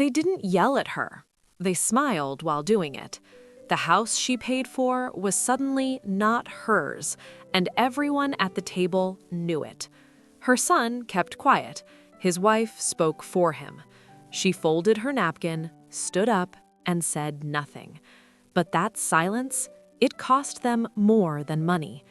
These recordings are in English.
They didn't yell at her. They smiled while doing it. The house she paid for was suddenly not hers, and everyone at the table knew it. Her son kept quiet. His wife spoke for him. She folded her napkin, stood up, and said nothing. But that silence, it cost them more than money.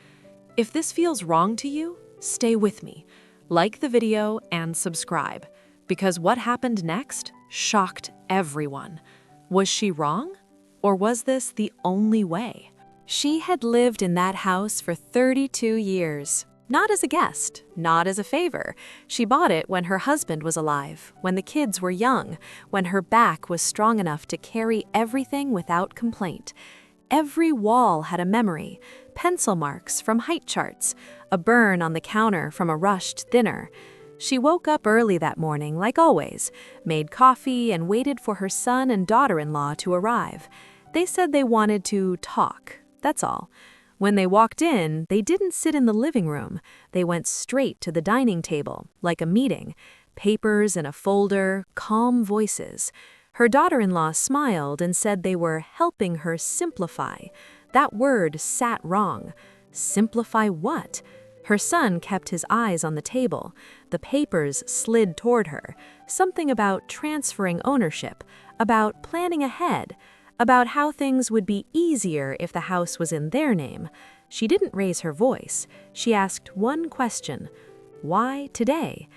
If this feels wrong to you, stay with me. Like the video and subscribe, because what happened next shocked everyone. Was she wrong? Or was this the only way? She had lived in that house for 32 years. Not as a guest, not as a favor. She bought it when her husband was alive, when the kids were young, when her back was strong enough to carry everything without complaint. Every wall had a memory, pencil marks from height charts, a burn on the counter from a rushed dinner. She woke up early that morning, like always, made coffee and waited for her son and daughter-in-law to arrive. They said they wanted to talk, that's all. When they walked in, they didn't sit in the living room. They went straight to the dining table, like a meeting. Papers in a folder, calm voices. Her daughter-in-law smiled and said they were helping her simplify. That word sat wrong. Simplify what? Her son kept his eyes on the table. The papers slid toward her. Something about transferring ownership, about planning ahead, about how things would be easier if the house was in their name. She didn't raise her voice. She asked one question: why today?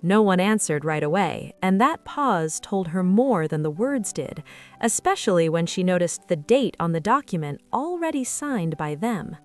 No one answered right away, and that pause told her more than the words did, especially when she noticed the date on the document already signed by them.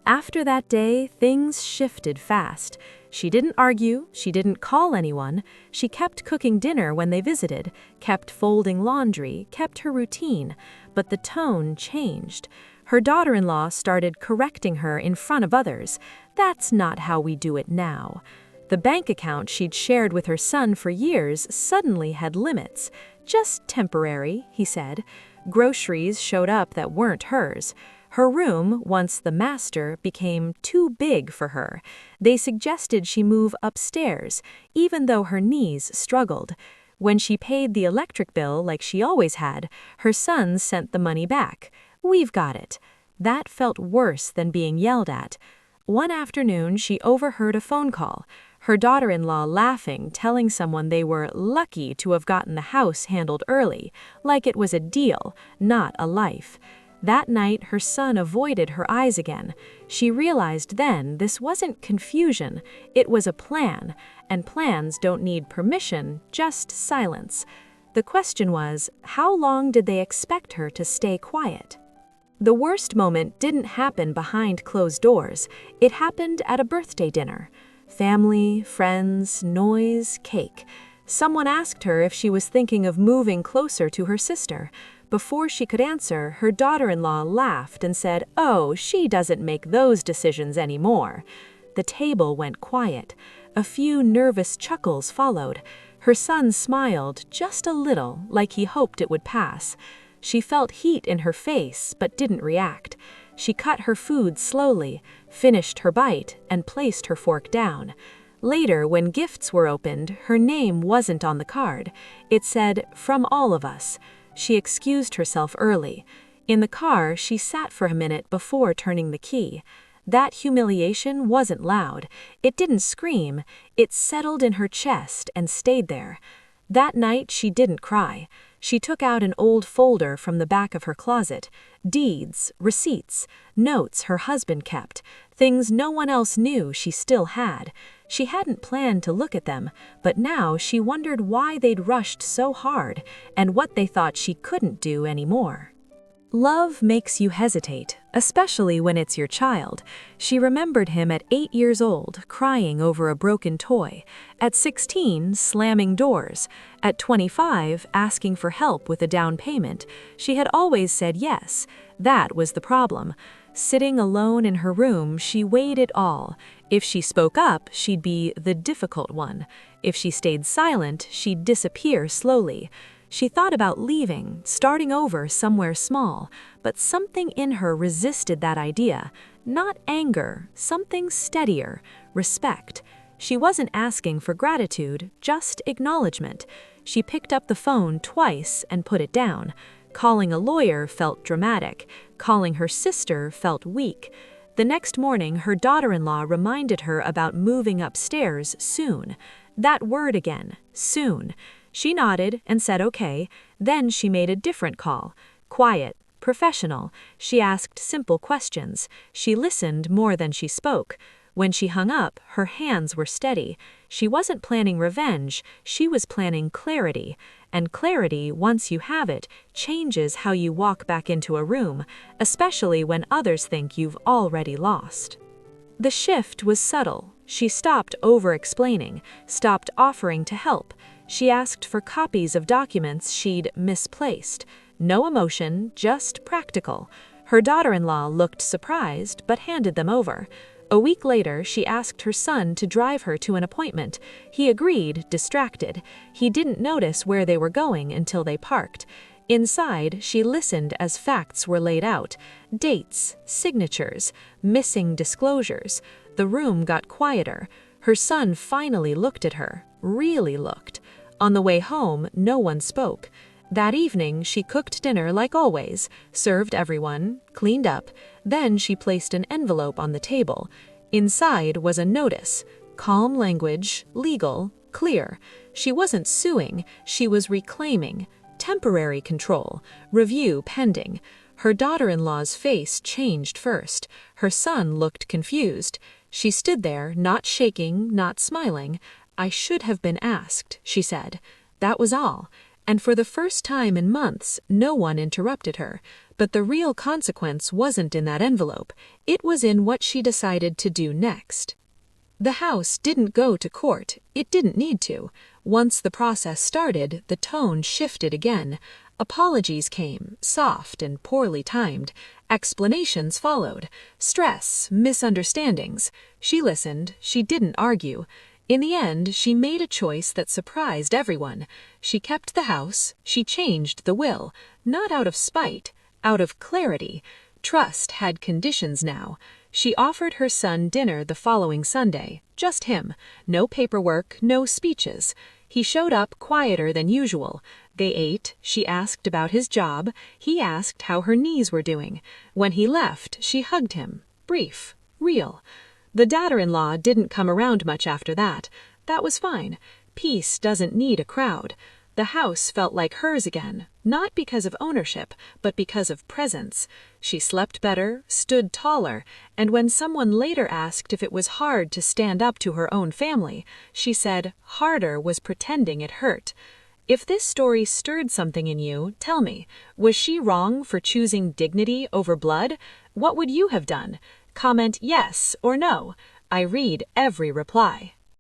After that day, things shifted fast. She didn't argue, she didn't call anyone, she kept cooking dinner when they visited, kept folding laundry, kept her routine, but the tone changed. Her daughter-in-law started correcting her in front of others. That's not how we do it now. The bank account she'd shared with her son for years suddenly had limits. Just temporary, he said. Groceries showed up that weren't hers. Her room, once the master, became too big for her. They suggested she move upstairs, even though her knees struggled. When she paid the electric bill like she always had, her son sent the money back. "We've got it." That felt worse than being yelled at. One afternoon, she overheard a phone call. Her daughter-in-law laughing, telling someone they were lucky to have gotten the house handled early, like it was a deal, not a life. That night, her son avoided her eyes again. She realized then this wasn't confusion, it was a plan, and plans don't need permission, just silence. The question was, how long did they expect her to stay quiet? The worst moment didn't happen behind closed doors. It happened at a birthday dinner. Family, friends, noise, cake. Someone asked her if she was thinking of moving closer to her sister. Before she could answer, her daughter-in-law laughed and said, "Oh, she doesn't make those decisions anymore." The table went quiet. A few nervous chuckles followed. Her son smiled just a little, like he hoped it would pass. She felt heat in her face, but didn't react. She cut her food slowly, finished her bite, and placed her fork down. Later, when gifts were opened, her name wasn't on the card. It said, "From all of us." She excused herself early. In the car, she sat for a minute before turning the key. That humiliation wasn't loud. It didn't scream. It settled in her chest and stayed there. That night, she didn't cry. She took out an old folder from the back of her closet. Deeds, receipts, notes her husband kept, things no one else knew she still had. She hadn't planned to look at them, but now she wondered why they'd rushed so hard and what they thought she couldn't do anymore. Love makes you hesitate, especially when it's your child. She remembered him at 8 years old, crying over a broken toy. At 16, slamming doors. At 25, asking for help with a down payment. She had always said yes. That was the problem. Sitting alone in her room, she weighed it all. If she spoke up, she'd be the difficult one. If she stayed silent, she'd disappear slowly. She thought about leaving, starting over somewhere small, but something in her resisted that idea. Not anger, something steadier, respect. She wasn't asking for gratitude, just acknowledgement. She picked up the phone twice and put it down. Calling a lawyer felt dramatic. Calling her sister felt weak. The next morning, her daughter-in-law reminded her about moving upstairs soon. That word again, soon. She nodded and said okay. Then she made a different call. Quiet, professional. She asked simple questions. She listened more than she spoke. When she hung up, her hands were steady. She wasn't planning revenge, she was planning clarity. And clarity, once you have it, changes how you walk back into a room, especially when others think you've already lost. The shift was subtle. She stopped over-explaining, stopped offering to help. She asked for copies of documents she'd misplaced. No emotion, just practical. Her daughter-in-law looked surprised, but handed them over. A week later, she asked her son to drive her to an appointment. He agreed, distracted. He didn't notice where they were going until they parked. Inside, she listened as facts were laid out. Dates, signatures, missing disclosures. The room got quieter. Her son finally looked at her, really looked. On the way home, no one spoke. That evening, she cooked dinner like always, served everyone, cleaned up. Then she placed an envelope on the table. Inside was a notice. Calm language, legal, clear. She wasn't suing, she was reclaiming. Temporary control, review pending. Her daughter-in-law's face changed first. Her son looked confused. She stood there, not shaking, not smiling. "I should have been asked," she said. That was all. And for the first time in months, no one interrupted her. But the real consequence wasn't in that envelope. It was in what she decided to do next. The house didn't go to court. It didn't need to. Once the process started, the tone shifted again. Apologies came, soft and poorly timed. Explanations followed. Stress, misunderstandings. She listened. She didn't argue. In the end, she made a choice that surprised everyone. She kept the house, she changed the will, not out of spite, out of clarity. Trust had conditions now. She offered her son dinner the following Sunday, just him. No paperwork, no speeches. He showed up quieter than usual. They ate, she asked about his job, he asked how her knees were doing. When he left, she hugged him. Brief, real. The daughter-in-law didn't come around much after that. That was fine. Peace doesn't need a crowd. The house felt like hers again, not because of ownership, but because of presence. She slept better, stood taller, and when someone later asked if it was hard to stand up to her own family, she said harder was pretending it hurt. If this story stirred something in you, tell me, was she wrong for choosing dignity over blood? What would you have done? Comment yes or no. I read every reply.